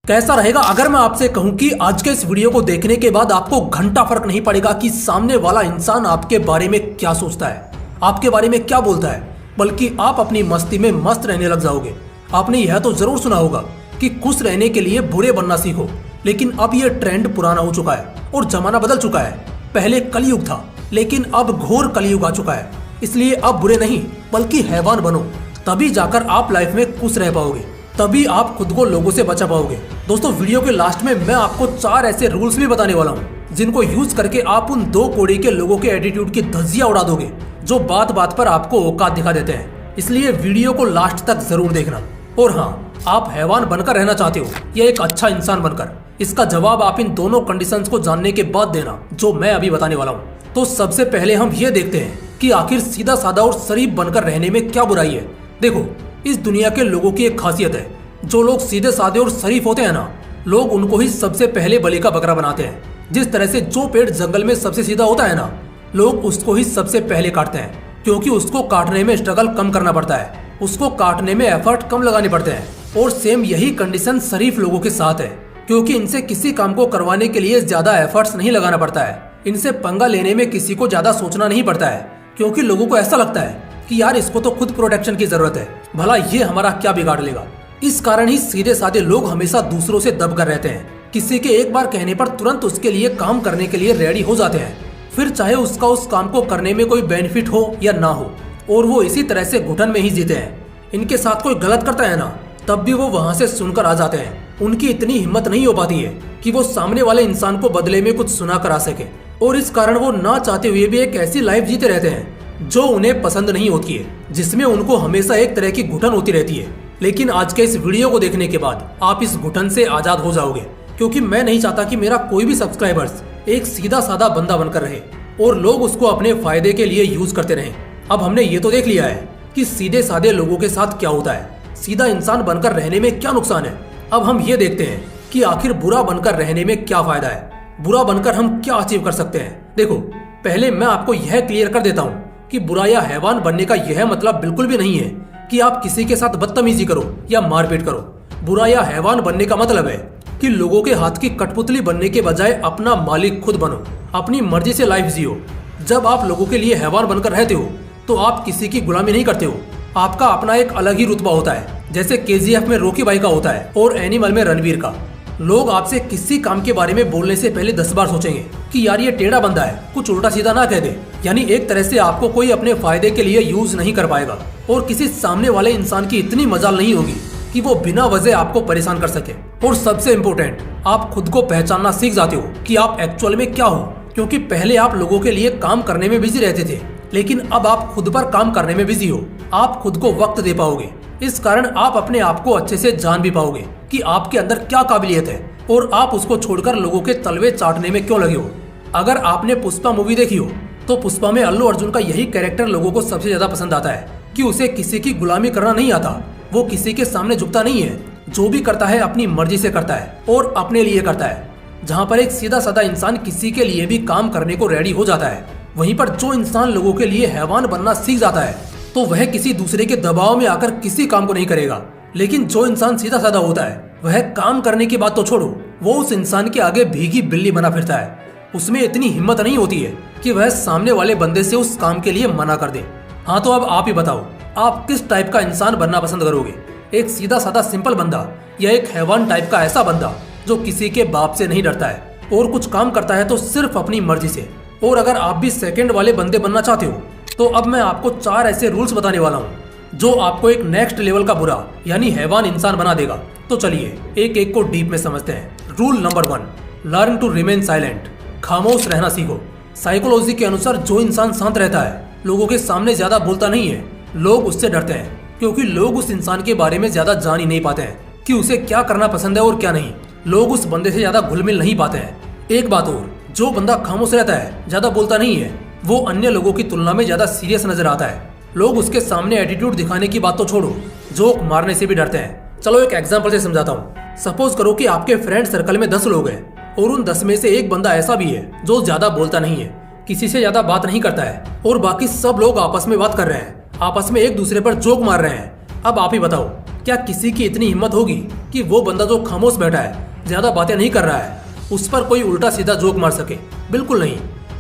कैसा रहेगा अगर मैं आपसे कहूं कि आज के इस वीडियो को देखने के बाद आपको घंटा फर्क नहीं पड़ेगा कि सामने वाला इंसान आपके बारे में क्या सोचता है, आपके बारे में क्या बोलता है, बल्कि आप अपनी मस्ती में मस्त रहने लग जाओगे। आपने यह तो जरूर सुना होगा कि खुश रहने के लिए बुरे बनना सीखो, लेकिन अब यह ट्रेंड पुराना हो चुका है और जमाना बदल चुका है। पहले कलयुग था, लेकिन अब घोर कलयुग आ चुका है। इसलिए अब बुरे नहीं बल्कि हैवान बनो, तभी जाकर आप लाइफ में खुश रह पाओगे, तभी आप खुद को लोगों से बचा पाओगे। दोस्तों, वीडियो के लास्ट में मैं आपको 4 ऐसे रूल्स भी बताने वाला हूँ जिनको यूज करके आप उन 2 कौड़ी के लोगों के एटीट्यूड की धज्जियां उड़ा दोगे जो बात बात पर आपको औकात दिखा देते हैं। इसलिए वीडियो को लास्ट तक जरूर देखना। और हाँ, आप हैवान बनकर रहना चाहते हो या एक अच्छा इंसान बनकर, इसका जवाब आप इन दोनों कंडीशंस को जानने के बाद देना जो मैं अभी बताने वाला हूँ। तो सबसे पहले हम ये देखते हैं कि आखिर सीधा साधा और शरीफ बनकर रहने में क्या बुराई है। देखो, इस दुनिया के लोगों की एक खासियत है, जो लोग सीधे साधे और शरीफ होते हैं ना, लोग उनको ही सबसे पहले बलि का बकरा बनाते हैं। जिस तरह से जो पेड़ जंगल में सबसे सीधा होता है ना, लोग उसको ही सबसे पहले काटते हैं, क्योंकि उसको काटने में स्ट्रगल कम करना पड़ता है, उसको काटने में एफर्ट कम लगाने पड़ते हैं। और सेम यही कंडीशन शरीफ लोगों के साथ है, क्योंकि इनसे किसी काम को करवाने के लिए ज्यादा एफर्ट्स नहीं लगाना पड़ता है। इनसे पंगा लेने में किसी को ज्यादा सोचना नहीं पड़ता है, क्योंकि लोगों को ऐसा लगता है कि यार इसको तो खुद प्रोटेक्शन की जरूरत है, भला ये हमारा क्या बिगाड़ लेगा। इस कारण ही सीधे साधे लोग हमेशा दूसरों से दब कर रहते हैं। किसी के एक बार कहने पर तुरंत उसके लिए काम करने के लिए रेडी हो जाते हैं, फिर चाहे उसका उस काम को करने में कोई बेनिफिट हो या ना हो, और वो इसी तरह से घुटन में ही जीते हैं। इनके साथ कोई गलत करता है ना, तब भी वो वहाँ से सुनकर आ जाते हैं। उनकी इतनी हिम्मत नहीं हो पाती है कि वो सामने वाले इंसान को बदले में कुछ सुना कर आ सके, और इस कारण वो ना चाहते हुए भी एक ऐसी लाइफ जीते रहते हैं जो उन्हें पसंद नहीं होती है, जिसमें उनको हमेशा एक तरह की घुटन होती रहती है। लेकिन आज के इस वीडियो को देखने के बाद आप इस घुटन से आजाद हो जाओगे, क्योंकि मैं नहीं चाहता कि मेरा कोई भी सब्सक्राइबर्स एक सीधा साधा बंदा बनकर रहे और लोग उसको अपने फायदे के लिए यूज करते रहें। अब हमने ये तो देख लिया है कि सीधे साधे लोगों के साथ क्या होता है, सीधा इंसान बनकर रहने में क्या नुकसान है। अब हम ये देखते हैं कि आखिर बुरा बनकर रहने में क्या फायदा है, बुरा बनकर हम क्या अचीव कर सकते हैं। देखो, पहले मैं आपको यह क्लियर कर देता हूँ कि बुरा या हैवान बनने का यह मतलब बिल्कुल भी नहीं है कि आप किसी के साथ बदतमीजी करो या मारपीट करो। बुरा या हैवान बनने का मतलब है कि लोगों के हाथ की कठपुतली बनने के बजाय अपना मालिक खुद बनो, अपनी मर्जी से लाइफ जियो। जब आप लोगों के लिए हैवान बनकर रहते हो तो आप किसी की गुलामी नहीं करते हो, आपका अपना एक अलग ही रुतबा होता है, जैसे KGF में रॉकी भाई का होता है और एनिमल में रणवीर का। लोग आपसे किसी काम के बारे में बोलने से पहले 10 बार सोचेंगे कि यार ये टेढ़ा बंदा है, कुछ उल्टा सीधा ना कह दे। यानी एक तरह से आपको कोई अपने फायदे के लिए यूज नहीं कर पाएगा, और किसी सामने वाले इंसान की इतनी मजाल नहीं होगी कि वो बिना वजह आपको परेशान कर सके। और सबसे इम्पोर्टेंट, आप खुद को पहचानना सीख जाते हो कि आप एक्चुअल में क्या हो, क्योंकि पहले आप लोगों के लिए काम करने में बिजी रहते थे, लेकिन अब आप खुद पर काम करने में बिजी हो। आप खुद को वक्त दे पाओगे, इस कारण आप अपने आप को अच्छे से जान भी पाओगे कि आपके अंदर क्या काबिलियत है, और आप उसको छोड़कर लोगों के तलवे चाटने में क्यों लगे हो। अगर आपने पुष्पा मूवी देखी हो तो पुष्पा में अल्लू अर्जुन का यही कैरेक्टर लोगों को सबसे ज्यादा पसंद आता है कि उसे किसी की गुलामी करना नहीं आता, वो किसी के सामने झुकता नहीं है, जो भी करता है अपनी मर्जी से करता है और अपने लिए करता है। जहाँ पर एक सीधा साधा इंसान किसी के लिए भी काम करने को रेडी हो जाता है, वहीं पर जो इंसान लोगों के लिए हैवान बनना सीख जाता है तो वह किसी दूसरे के दबाव में आकर किसी काम को नहीं करेगा। लेकिन जो इंसान सीधा साधा होता है वह काम करने की बात तो छोड़ो, वो उस इंसान के आगे भीगी बिल्ली बना फिरता है। उसमें इतनी हिम्मत नहीं होती है कि वह सामने वाले बंदे से उस काम के लिए मना कर दे। हाँ, तो अब आप ही बताओ, आप किस टाइप का इंसान बनना पसंद करोगे, एक सीधा साधा सिंपल बंदा या एक हैवान टाइप का ऐसा बंदा जो किसी के बाप से नहीं डरता है और कुछ काम करता है तो सिर्फ अपनी मर्जी से। और अगर आप भी सेकंड वाले बंदे बनना चाहते हो तो अब मैं आपको 4 ऐसे रूल्स बताने वाला हूँ जो आपको एक नेक्स्ट लेवल का बुरा यानी हैवान इंसान बना देगा। तो चलिए एक एक को डीप में समझते हैं। Rule number 1, learn to remain silent. खामोश रहना सीखो। साइकोलॉजी के अनुसार जो इंसान शांत रहता है, लोगों के सामने ज्यादा बोलता नहीं है, लोग उससे डरते हैं, क्योंकि लोग उस इंसान के बारे में ज्यादा जान ही नहीं पाते हैं कि उसे क्या करना पसंद है और क्या नहीं। लोग उस बंदे से ज्यादा घुल मिल नहीं पाते हैं। एक बात और, जो बंदा खामोश रहता है, ज्यादा बोलता नहीं है, वो अन्य लोगों की तुलना में ज्यादा सीरियस नजर आता है। लोग उसके सामने एटीट्यूड दिखाने की बात तो छोड़ो, जोक मारने से भी डरते हैं। चलो एक एग्जांपल से समझाता हूँ। सपोज करो कि आपके फ्रेंड सर्कल में 10 लोग हैं और उन 10 में से एक बंदा ऐसा भी है जो ज्यादा बोलता नहीं है, किसी से ज्यादा बात नहीं करता है, और बाकी सब लोग आपस में बात कर रहे हैं, आपस में एक दूसरे पर जोक मार रहे हैं। अब आप ही बताओ, क्या किसी की इतनी हिम्मत होगी कि वो बंदा जो खामोश बैठा है, ज्यादा बातें नहीं कर रहा है, उस पर कोई उल्टा सीधा जोक मार सके? बिल्कुल नहीं।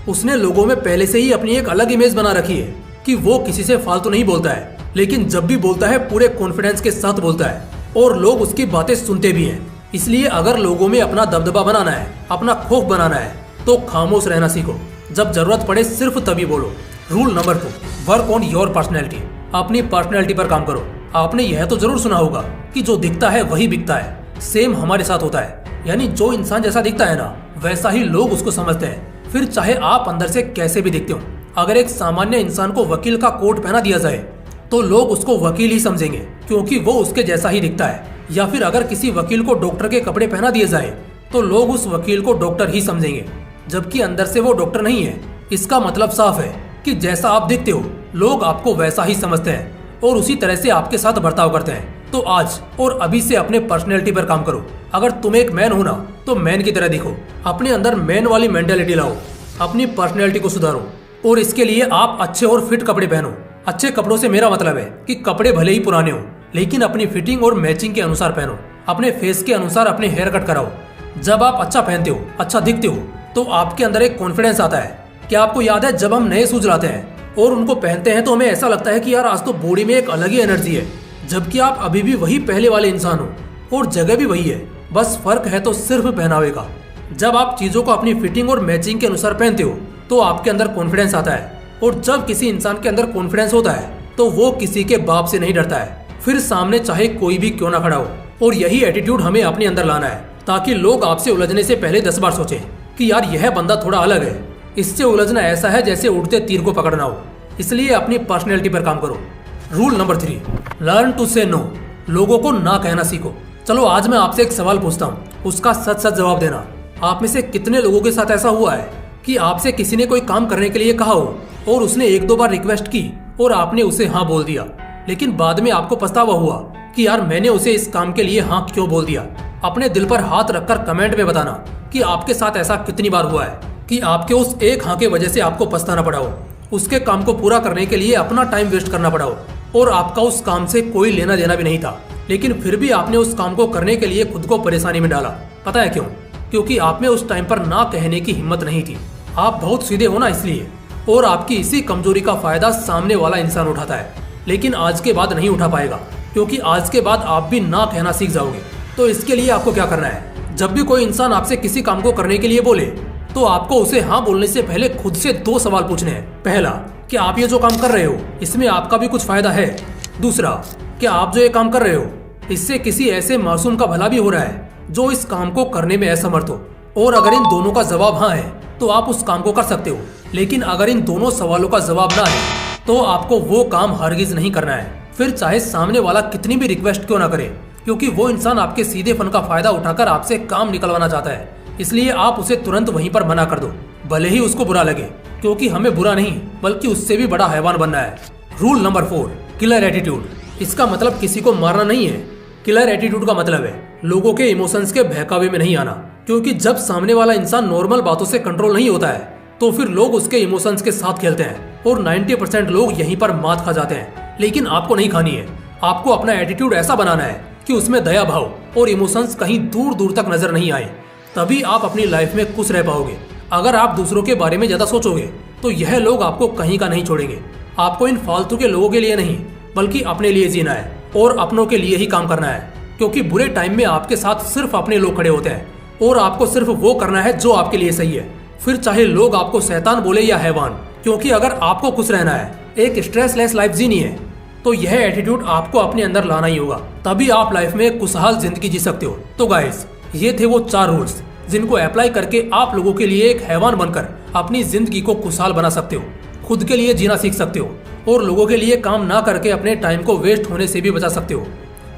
उसने लोगों में पहले से ही अपनी एक अलग इमेज बना रखी है कि वो किसी से फालतू नहीं बोलता है, लेकिन जब भी बोलता है पूरे कॉन्फिडेंस के साथ बोलता है और लोग उसकी बातें सुनते भी हैं। इसलिए अगर लोगों में अपना दबदबा बनाना है, अपना खौफ बनाना है, तो खामोश रहना सीखो। जब जरूरत पड़े सिर्फ तभी बोलो। Rule number 2, work on your personality. अपनी पर्सनैलिटी पर काम करो। आपने यह तो जरूर सुना होगा कि जो दिखता है वही बिकता है। सेम हमारे साथ होता है, यानी जो इंसान जैसा दिखता है ना, वैसा ही लोग उसको समझते हैं, फिर चाहे आप अंदर से कैसे भी दिखते हो। अगर एक सामान्य इंसान को वकील का कोट पहना दिया जाए तो लोग उसको वकील ही समझेंगे, क्योंकि वो उसके जैसा ही दिखता है। या फिर अगर किसी वकील को डॉक्टर के कपड़े पहना दिए जाए तो लोग उस वकील को डॉक्टर ही समझेंगे, जबकि अंदर से वो डॉक्टर नहीं है। इसका मतलब साफ है कि जैसा आप दिखते हो लोग आपको वैसा ही समझते हैं और उसी तरह से आपके साथ बर्ताव करते हैं। तो आज और अभी से अपने पर्सनैलिटी पर काम करो। अगर तुम एक मैन हो ना, तो मैन की तरह दिखो। अपने अंदर मैन वाली मेंटालिटी लाओ, अपनी पर्सनैलिटी को सुधारो। और इसके लिए आप अच्छे और फिट कपड़े पहनो। अच्छे कपड़ों से मेरा मतलब है कि कपड़े भले ही पुराने हो, लेकिन अपनी फिटिंग और मैचिंग के अनुसार पहनो। अपने फेस के अनुसार अपने हेयर कट कराओ। जब आप अच्छा पहनते हो, अच्छा दिखते हो, तो आपके अंदर एक कॉन्फिडेंस आता है। क्या आपको याद है जब हम नए शूज लाते हैं और उनको पहनते हैं तो हमें ऐसा लगता है कि यार आज तो बॉडी में एक अलग ही एनर्जी है, जबकि आप अभी भी वही पहले वाले इंसान हो और जगह भी वही है, बस फर्क है तो सिर्फ पहनावे का। जब आप चीजों को अपनी फिटिंग और मैचिंग के अनुसार पहनते हो तो आपके अंदर कॉन्फिडेंस आता है। और जब किसी इंसान के अंदर कॉन्फिडेंस होता है तो वो किसी के बाप से नहीं डरता है, फिर सामने चाहे कोई भी क्यों ना खड़ा हो। और यही एटीट्यूड हमें अपने अंदर लाना है, ताकि लोग आपसे उलझने से पहले 10 बार सोचें कि यार यह बंदा थोड़ा अलग है। इससे उलझना ऐसा है जैसे उड़ते तीर को पकड़ना हो। इसलिए अपनी पर्सनैलिटी पर काम करो। रूल नंबर 3, लर्न टू से नो। लोगों को ना कहना सीखो। चलो आज मैं आपसे एक सवाल पूछता हूँ, उसका सच सच जवाब देना। आप में से कितने लोगों के साथ ऐसा हुआ है कि आपसे किसी ने कोई काम करने के लिए कहा हो और उसने 1-2 बार रिक्वेस्ट की और आपने उसे हाँ बोल दिया, लेकिन बाद में आपको पछतावा हुआ कि यार मैंने उसे इस काम के लिए हाँ क्यों बोल दिया? अपने दिल पर हाथ रखकर कमेंट में बताना कि आपके साथ ऐसा कितनी बार हुआ है कि आपके उस एक हाँ के वजह से आपको पछताना पड़ा हो, उसके काम को पूरा करने के लिए अपना टाइम वेस्ट करना पड़ा हो और आपका उस काम से कोई लेना देना भी नहीं था, लेकिन फिर भी आपने उस काम को करने के लिए खुद को परेशानी में डाला। पता है क्यों? क्योंकि आप में उस टाइम पर ना कहने की हिम्मत नहीं थी। आप बहुत सीधे हो ना, इसलिए। और आपकी इसी कमजोरी का फायदा सामने वाला इंसान उठाता है, लेकिन आज के बाद नहीं उठा पाएगा, क्योंकि आज के बाद आप भी ना कहना सीख जाओगे। तो इसके लिए आपको क्या करना है? जब भी कोई इंसान आपसे किसी काम को करने के लिए बोले तो आपको उसे हाँ बोलने से पहले खुद से 2 सवाल पूछने हैं। पहला, क्या आप ये जो काम कर रहे हो इसमें आपका भी कुछ फायदा है? दूसरा, क्या आप जो ये काम कर रहे हो इससे किसी ऐसे मासूम का भला भी हो रहा है जो इस काम को करने में असमर्थ हो? और अगर इन दोनों का जवाब हाँ है तो आप उस काम को कर सकते हो, लेकिन अगर इन दोनों सवालों का जवाब ना है तो आपको वो काम हरगिज नहीं करना है, फिर चाहे सामने वाला कितनी भी रिक्वेस्ट क्यों ना करे, क्योंकि वो इंसान आपके सीधेपन का फायदा उठाकर आपसे काम निकलवाना चाहता है। इसलिए आप उसे तुरंत वहीं पर मना कर दो, भले ही उसको बुरा लगे, क्योंकि हमें बुरा नहीं बल्कि उससे भी बड़ा हैवान बनना है। Rule number 4, killer attitude. इसका मतलब किसी को मारना नहीं है। किलर एटीट्यूड का मतलब है लोगों के इमोशंस के बहकावे में नहीं आना, क्योंकि जब सामने वाला इंसान नॉर्मल बातों से कंट्रोल नहीं होता है तो फिर लोग उसके इमोशंस के साथ खेलते हैं और 90% लोग यहीं पर मात खा जाते हैं। लेकिन आपको नहीं खानी है। आपको अपना एटीट्यूड ऐसा बनाना है कि उसमें दया भाव और इमोशंस कहीं दूर दूर तक नजर नहीं आए, तभी आप अपनी लाइफ में खुश रह पाओगे। अगर आप दूसरों के बारे में ज्यादा सोचोगे तो यह लोग आपको कहीं का नहीं छोड़ेंगे। आपको इन फालतू के लोगों के लिए नहीं बल्कि अपने लिए जीना है और अपनों के लिए ही काम करना है, क्योंकि बुरे टाइम में आपके साथ सिर्फ अपने लोग खड़े होते हैं और आपको सिर्फ वो करना है जो आपके लिए सही है, फिर चाहे लोग आपको शैतान बोले या हैवान। क्योंकि अगर आपको खुश रहना है, एक स्ट्रेसलेस लाइफ जीनी है, तो यह एटीट्यूड आपको अपने अंदर लाना ही होगा, तभी आप लाइफ में एक खुशहाल जिंदगी जी सकते हो। तो गाइस, ये थे वो 4 रूल्स जिनको अप्लाई करके आप लोगों के लिए एक हैवान बनकर अपनी जिंदगी को खुशहाल बना सकते हो, खुद के लिए जीना सीख सकते हो और लोगों के लिए काम ना करके अपने टाइम को वेस्ट होने से भी बचा सकते हो।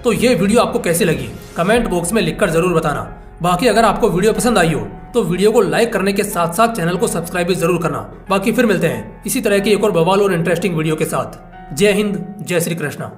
तो ये वीडियो आपको कैसी लगी कमेंट बॉक्स में लिखकर जरूर बताना। बाकी अगर आपको वीडियो पसंद आई हो तो वीडियो को लाइक करने के साथ साथ चैनल को सब्सक्राइब भी जरूर करना। बाकी फिर मिलते हैं इसी तरह की एक और बवाल और इंटरेस्टिंग वीडियो के साथ। जय हिंद, जय श्री कृष्णा।